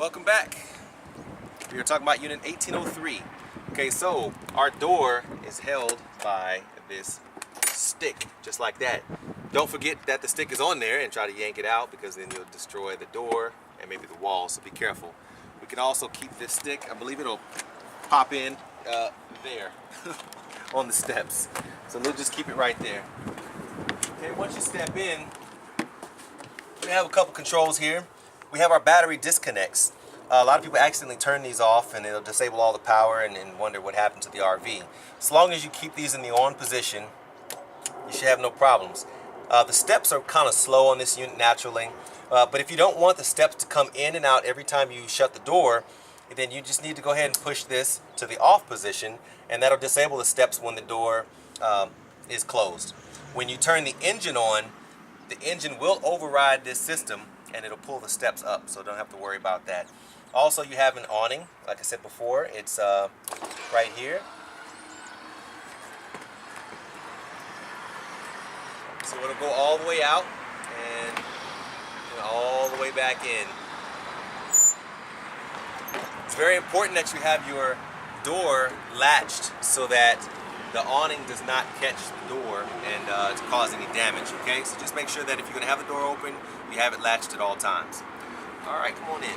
Welcome back. We are talking about unit 1803. Okay, so our door is held by this stick, just like that. Don't forget that the stick is on there and try to yank it out, because then you'll destroy the door and maybe the wall, so be careful. We can also keep this stick, I believe it'll pop in there on the steps. So we'll just keep it right there. Okay, once you step in, we have a couple controls here. We have our battery disconnects. A lot of people accidentally turn these off and it'll disable all the power and wonder what happened to the RV. As long as you keep these in the on position, you should have no problems. The steps are kind of slow on this unit naturally, but if you don't want the steps to come in and out every time you shut the door, then you just need to go ahead and push this to the off position, and that'll disable the steps when the door is closed. When you turn the engine on, the engine will override this system and it'll pull the steps up, so don't have to worry about that. Also, you have an awning, like I said before. It's right here. So it'll go all the way out and all the way back in. It's very important that you have your door latched so that the awning does not catch the door and cause any damage, okay? So just make sure that if you're gonna have the door open, you have it latched at all times. All right, come on in.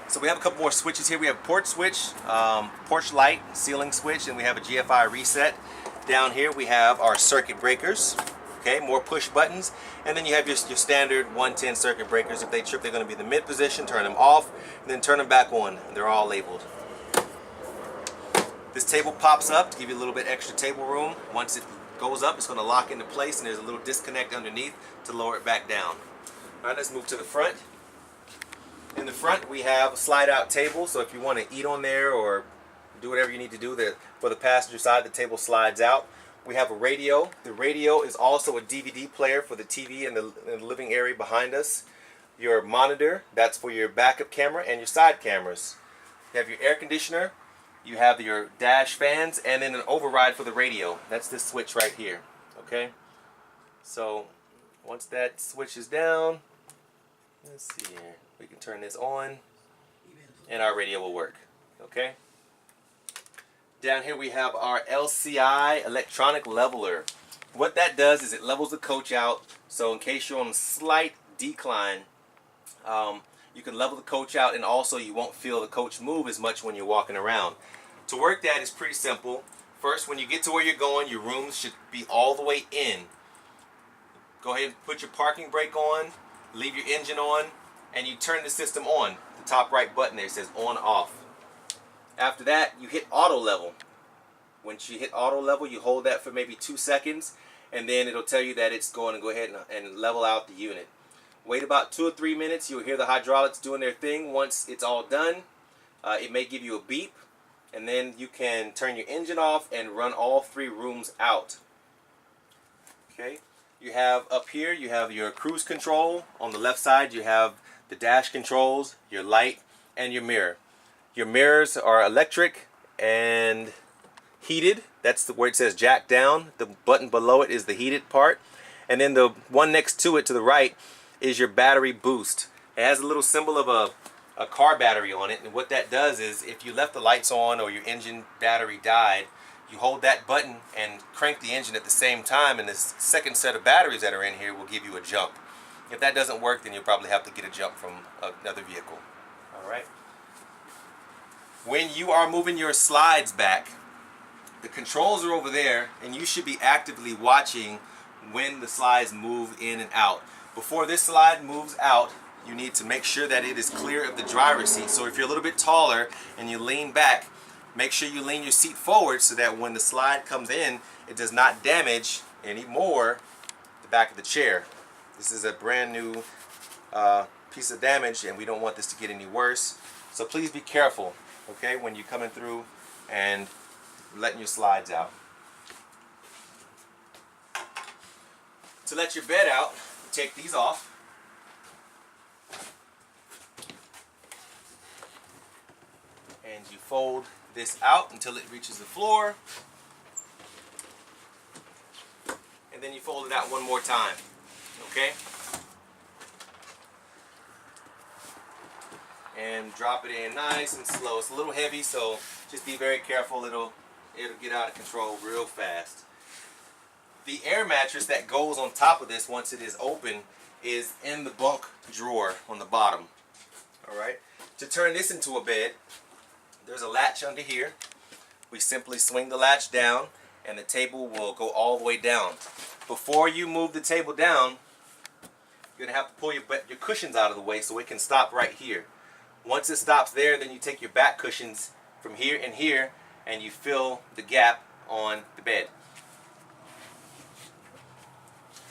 So we have a couple more switches here. We have porch switch, porch light, ceiling switch, and we have a GFI reset. Down here we have our circuit breakers, okay, more push buttons, and then you have your standard 110 circuit breakers. If they trip, they're gonna be in the mid position, turn them off, and then turn them back on. They're all labeled. This table pops up to give you a little bit extra table room. Once it goes up, it's going to lock into place, and there's a little disconnect underneath to lower it back down. All right, let's move to the front. In the front, we have a slide-out table, so if you want to eat on there or do whatever you need to do for the passenger side, the table slides out. We have a radio. The radio is also a DVD player for the TV in the living area behind us. Your monitor, that's for your backup camera and your side cameras. You have your air conditioner. You have your dash fans, and then an override for the radio. That's this switch right here, okay? So once that switch is down, let's see here, we can turn this on and our radio will work, okay? Down here we have our LCI electronic leveler. What that does is it levels the coach out, so in case you're on a slight decline, you can level the coach out, and also you won't feel the coach move as much when you're walking around. To work that is pretty simple. First, when you get to where you're going, your rooms should be all the way in. Go ahead and put your parking brake on, leave your engine on, and you turn the system on. The top right button there says on off. After that, you hit auto level. Once you hit auto level, you hold that for maybe 2 seconds, and then it'll tell you that it's going to go ahead and level out the unit. Wait about 2 or 3 minutes. You'll hear the hydraulics doing their thing. Once it's all done, it may give you a beep, and then you can turn your engine off and run all 3 rooms out. Okay. You have up here, you have your cruise control. On the left side, you have the dash controls, your light, and your mirror. Your mirrors are electric and heated. That's where it says jack down. The button below it is the heated part. And then the one next to it to the right is your battery boost. It has a little symbol of a car battery on it, and what that does is if you left the lights on or your engine battery died, you hold that button and crank the engine at the same time, and this second set of batteries that are in here will give you a jump. If that doesn't work, then you'll probably have to get a jump from another vehicle. Alright. When you are moving your slides back, the controls are over there, and you should be actively watching when the slides move in and out. Before this slide moves out, you need to make sure that it is clear of the driver's seat. So if you're a little bit taller and you lean back, make sure you lean your seat forward so that when the slide comes in, it does not damage anymore the back of the chair. This is a brand new piece of damage, and we don't want this to get any worse. So please be careful, okay, when you're coming through and letting your slides out. To let your bed out, take these off. And you fold this out until it reaches the floor. And then you fold it out one more time. Okay? and drop it in nice and slow. It's a little heavy, so just be very careful. It'll get out of control real fast. The air mattress that goes on top of this once it is open is in the bunk drawer on the bottom. Alright, to turn this into a bed, there's a latch under here. We simply swing the latch down and the table will go all the way down. Before you move the table down, you're going to have to pull your cushions out of the way so it can stop right here. Once it stops there, then you take your back cushions from here and here and you fill the gap on the bed.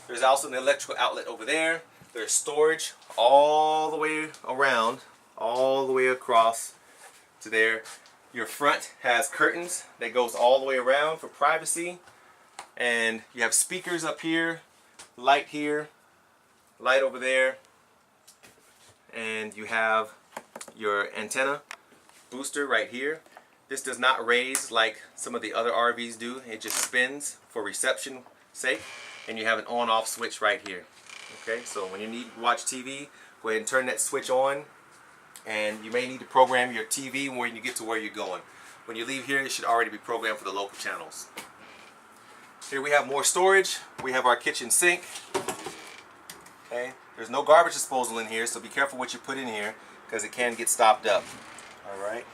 There's also an electrical outlet over there. There's storage all the way around, all the way across to there. Your front has curtains that goes all the way around for privacy. And you have speakers up here, light here, light over there. And you have your antenna booster right here. This does not raise like some of the other RVs do. It just spins for reception sake. And you have an on-off switch right here. Okay, so when you need to watch TV, go ahead and turn that switch on. And you may need to program your TV when you get to where you're going. When you leave here, it should already be programmed for the local channels. Here we have more storage. We have our kitchen sink. Okay, there's no garbage disposal in here, so be careful what you put in here because it can get stopped up. All right.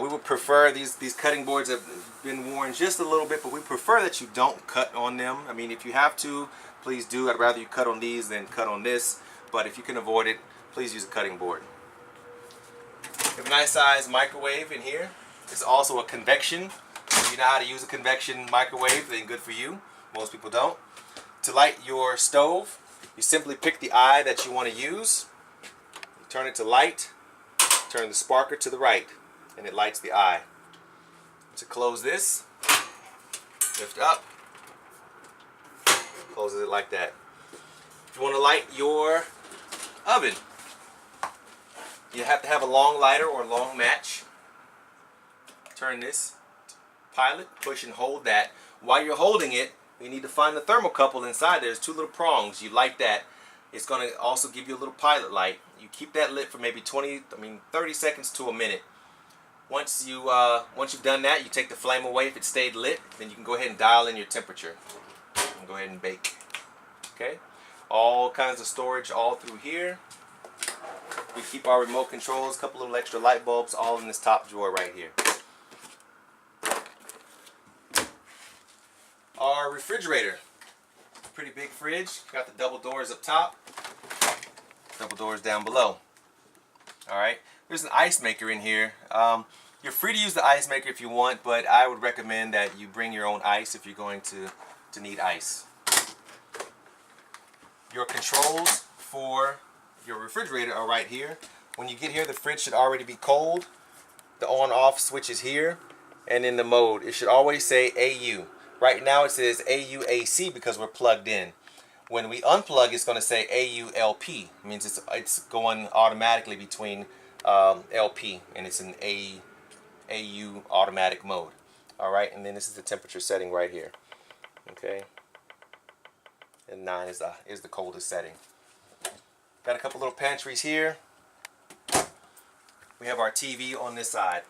We would prefer these cutting boards have been worn just a little bit, but we prefer that you don't cut on them. I mean, if you have to, please do. I'd rather you cut on these than cut on this, but if you can avoid it, please use a cutting board. We have a nice size microwave in here. It's also a convection. If you know how to use a convection microwave, then good for you. Most people don't. To light your stove, you simply pick the eye that you want to use, you turn it to light, turn the sparker to the right, and it lights the eye. To close this, lift up, closes it like that. If you want to light your oven, you have to have a long lighter or a long match. Turn this pilot, push and hold that. While you're holding it, you need to find the thermocouple inside. There's two little prongs. You light that. It's going to also give you a little pilot light. You keep that lit for maybe 30 seconds to a minute. Once you've done that, you take the flame away. If it stayed lit, then you can go ahead and dial in your temperature. And go ahead and bake. Okay? All kinds of storage all through here. We keep our remote controls, a couple little extra light bulbs, all in this top drawer right here. Our refrigerator. Pretty big fridge. Got the double doors up top, double doors down below. Alright, there's an ice maker in here. You're free to use the ice maker if you want, but I would recommend that you bring your own ice if you're going to need ice. Your controls for your refrigerator are right here. When you get here, the fridge should already be cold. The on-off switch is here, and in the mode, it should always say AU. Right now it says AUAC because we're plugged in. When we unplug, it's going to say AULP. It means it's going automatically between LP, and it's an AU automatic mode. All right, and then this is the temperature setting right here. Okay, and 9 is the coldest setting. Got a couple little pantries here. We have our TV on this side.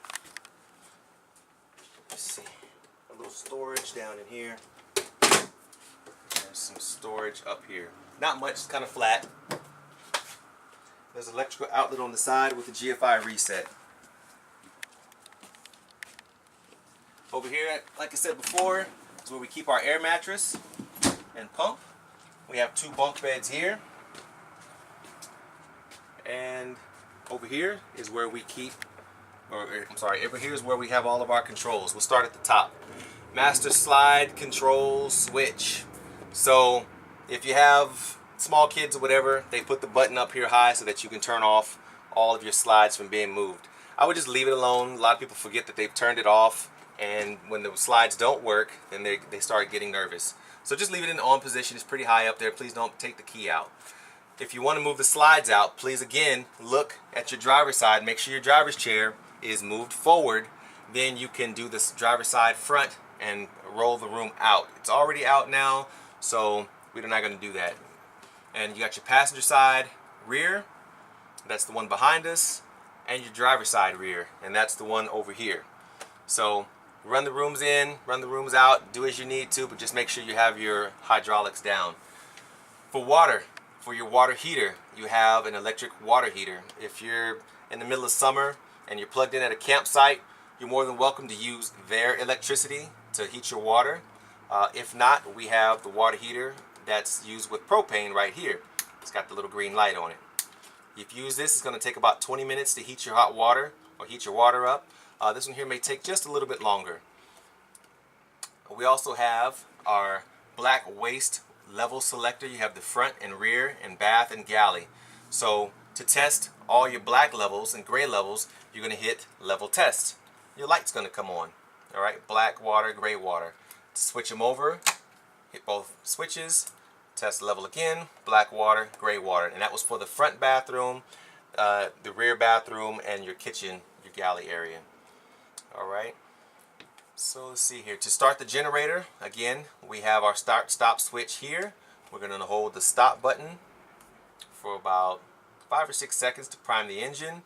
Let's see. A little storage down in here. There's some storage up here. Not much, it's kind of flat. There's an electrical outlet on the side with the GFI reset. Over here, like I said before, is where we keep our air mattress and pump. We have 2 bunk beds here. And over here is where we keep, over here is where we have all of our controls. We'll start at the top. Master slide control switch. So if you have small kids or whatever, they put the button up here high so that you can turn off all of your slides from being moved. I would just leave it alone. A lot of people forget that they've turned it off, and when the slides don't work, then they start getting nervous. So just leave it in the on position. It's pretty high up there. Please don't take the key out. If you want to move the slides out, please again look at your driver's side. Make sure your driver's chair is moved forward. Then you can do this driver's side front and roll the room out. It's already out now, so we're not going to do that. And you got your passenger side rear, That's the one behind us, and your driver's side rear, and that's the one over here. So run the rooms in, run the rooms out, do as you need to, but just make sure you have your hydraulics down. For water, for your water heater, you have an electric water heater. If you're in the middle of summer and you're plugged in at a campsite, you're more than welcome to use their electricity to heat your water. If not, we have the water heater that's used with propane right here. It's got the little green light on it. If you use this, it's going to take about 20 minutes to heat your hot water or heat your water up. This one here may take just a little bit longer. We also have our black waste level selector. You have the front and rear and bath and galley. So to test all your black levels and gray levels, you're going to hit level test. Your light's going to come on. All right, black water, gray water. To switch them over, hit both switches, test level again, black water, gray water. And that was for the front bathroom, the rear bathroom, and your kitchen, your galley area. All right. So let's see here. To start the generator, again, we have our start-stop switch here. We're going to hold the stop button for about 5 or 6 seconds to prime the engine.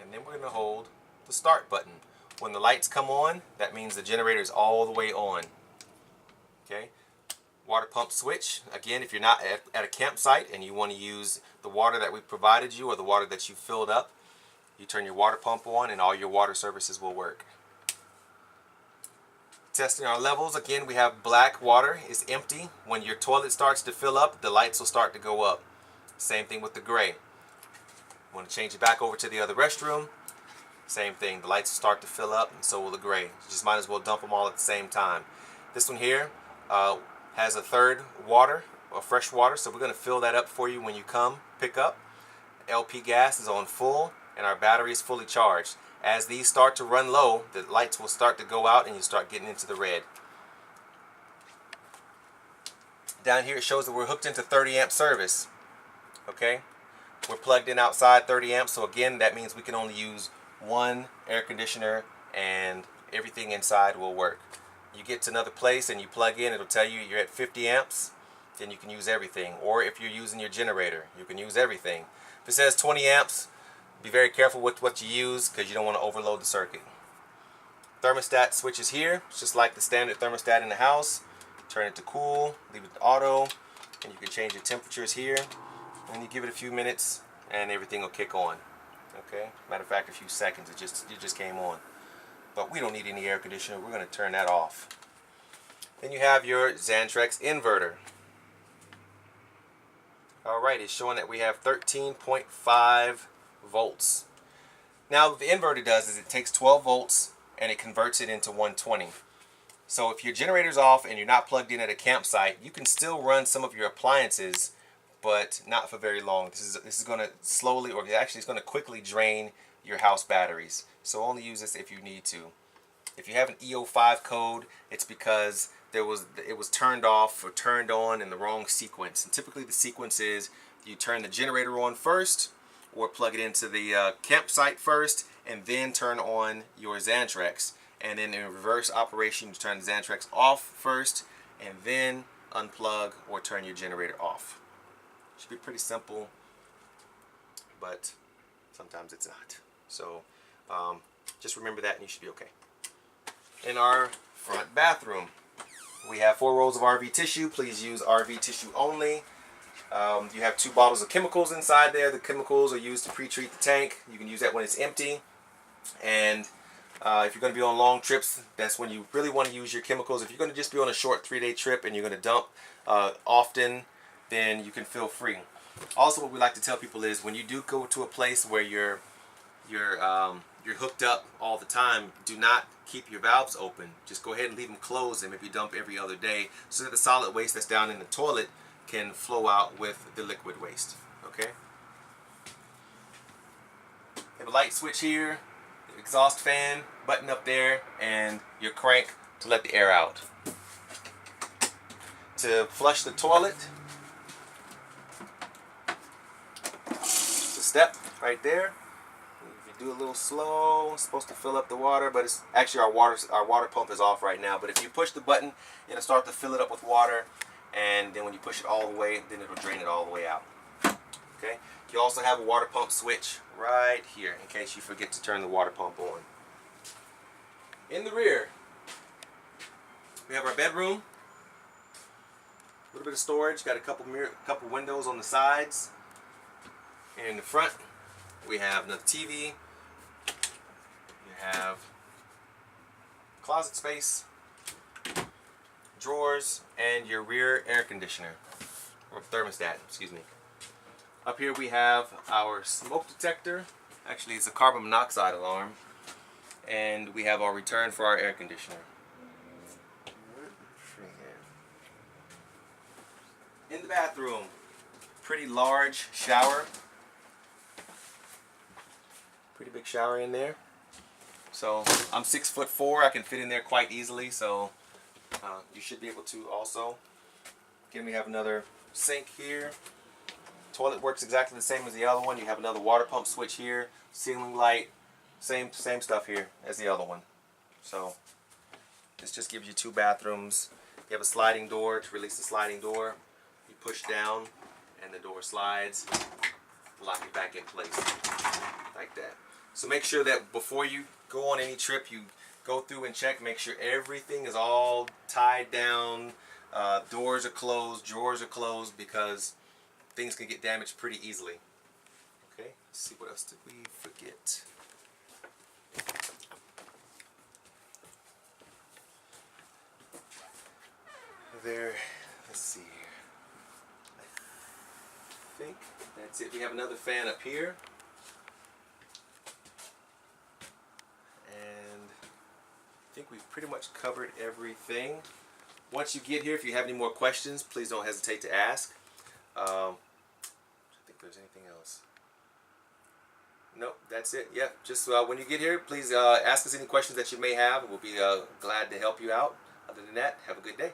And then we're going to hold the start button. When the lights come on, that means the generator is all the way on. Okay. Water pump switch. Again, if you're not at a campsite and you want to use the water that we provided you or the water that you filled up, you turn your water pump on and all your water services will work. Testing our levels. Again, we have black water is empty. When your toilet starts to fill up, the lights will start to go up. Same thing with the gray. Want to change it back over to the other restroom. Same thing. The lights will start to fill up and so will the gray. You just might as well dump them all at the same time. This one here has a third water or fresh water, so we're going to fill that up for you when you come pick up. LP gas is on full and our battery is fully charged. As these start to run low, the lights will start to go out and you start getting into the red. Down here it shows that we're hooked into 30 amp service. Okay, we're plugged in outside 30 amps, so again that means we can only use one air conditioner and everything inside will work. You get to another place and you plug in, it'll tell you you're at 50 amps, then you can use everything. Or if you're using your generator, you can use everything. If it says 20 amps, be very careful with what you use because you don't want to overload the circuit. Thermostat switches here. It's just like the standard thermostat in the house. Turn it to cool, leave it to auto, and you can change the temperatures here. And you give it a few minutes and everything will kick on. Okay? Matter of fact, a few seconds, it just came on. But we don't need any air conditioner. We're going to turn that off. Then you have your Xantrex inverter. Alright, it's showing that we have 13.5 volts. Now what the inverter does is it takes 12 volts and it converts it into 120. So if your generator's off and you're not plugged in at a campsite, you can still run some of your appliances, but not for very long. This is going to slowly, or actually it's going to quickly drain your house batteries. So only use this if you need to. If you have an EO5 code, it's because it was turned off or turned on in the wrong sequence. And typically the sequence is you turn the generator on first, or plug it into the campsite first, and then turn on your Xantrex. And then in reverse operation, you turn the Xantrex off first, and then unplug or turn your generator off. Should be pretty simple, but sometimes it's not. So just remember that and you should be okay. In our front bathroom, we have 4 rolls of RV tissue. Please use RV tissue only. You have 2 bottles of chemicals inside there. The chemicals are used to pre-treat the tank. You can use that when it's empty. And if you're going to be on long trips, that's when you really want to use your chemicals. If you're going to just be on a short 3-day trip and you're going to dump often, then you can feel free. Also, what we like to tell people is when you do go to a place where you're hooked up all the time, do not keep your valves open. Just go ahead and leave them closed and maybe dump every other day so that the solid waste that's down in the toilet can flow out with the liquid waste. Okay? You have a light switch here, exhaust fan button up there, and your crank to let the air out. To flush the toilet, the step right there. If you do a little slow, it's supposed to fill up the water, but it's actually our water pump is off right now. But if you push the button, it'll start to fill it up with water, and then when you push it all the way, then it'll drain it all the way out. Okay. You also have a water pump switch right here in case you forget to turn the water pump on. In the rear, we have our bedroom. A little bit of storage. Got a couple windows on the sides. And in the front, we have another TV. You have closet space, drawers, and your rear air conditioner, or thermostat, excuse me. Up here we have our smoke detector. Actually, it's a carbon monoxide alarm. And we have our return for our air conditioner. In the bathroom, pretty large shower. Pretty big shower in there. So I'm 6'4", I can fit in there quite easily, so you should be able to also. Again, we have another sink here. Toilet works exactly the same as the other one. You have another water pump switch here, ceiling light, same stuff here as the other one. So this just gives you 2 bathrooms. You have a sliding door to release the sliding door. You push down and the door slides, lock it back in place like that. So make sure that before you go on any trip, you go through and check, make sure everything is all tied down, doors are closed, drawers are closed, because things can get damaged pretty easily. Okay, let's see, what else did we forget? There, let's see here. I think that's it. We have another fan up here. And I think we've pretty much covered everything. Once you get here, if you have any more questions, please don't hesitate to ask. I think there's anything else. Nope, that's it. Yep, just when you get here, please ask us any questions that you may have. We'll be glad to help you out. Other than that, have a good day.